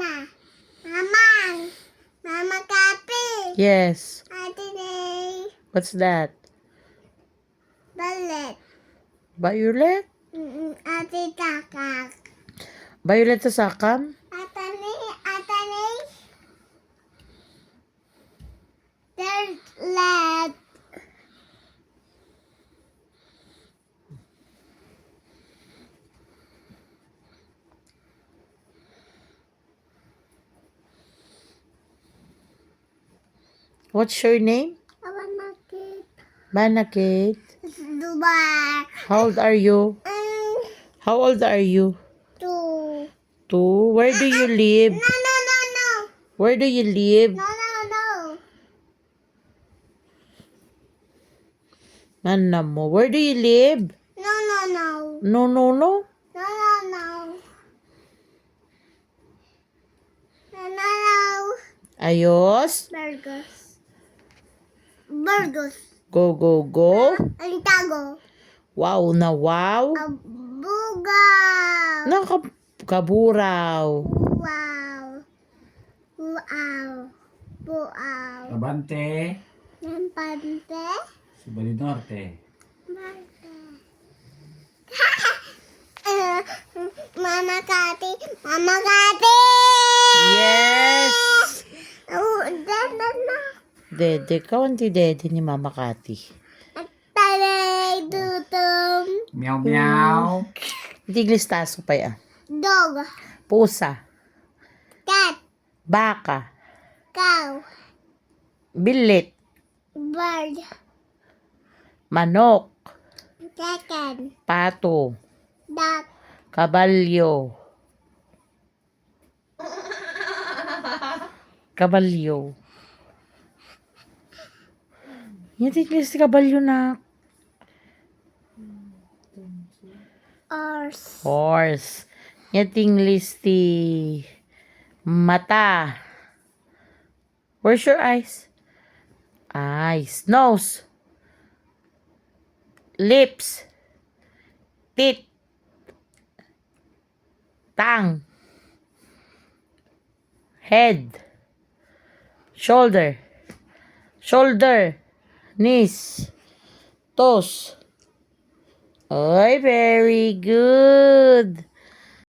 Mama. Mama. Mama Kapi. Yes. Ate What's that? Ballet. Violet? Ate Kakak. Violet sa sakam? Atani. There's lead. What's your name? Awanakit. Banakit. Dubai. How old are you? How old are you? 2. 2. Where do you live? No. Where do you live? No. Nana mo. Where do you live? No. No. No. Ayos. Burgos. Go. Antago. Wow na wow. Bugaw. Kaburaw. Wow. Abante, Nampante. Subali Norte. Mama Kati. Yes. Oh, na. Dede. Kaunti dede ni Mama Kati. Talay tutum. Meow meow. Tiglistaso pa yan. Dog. Pusa. Cat. Baka. Cow. Bilit. Bird. Manok. Chicken. Pato. Duck. Kabalyo. Yan tiglis kabalyo na. Horse. Yan tinglis ti mata. Where's your eyes? Nose. Lips. Teeth. Tongue. Head. Shoulder. Knees. Toes. Oy, very good.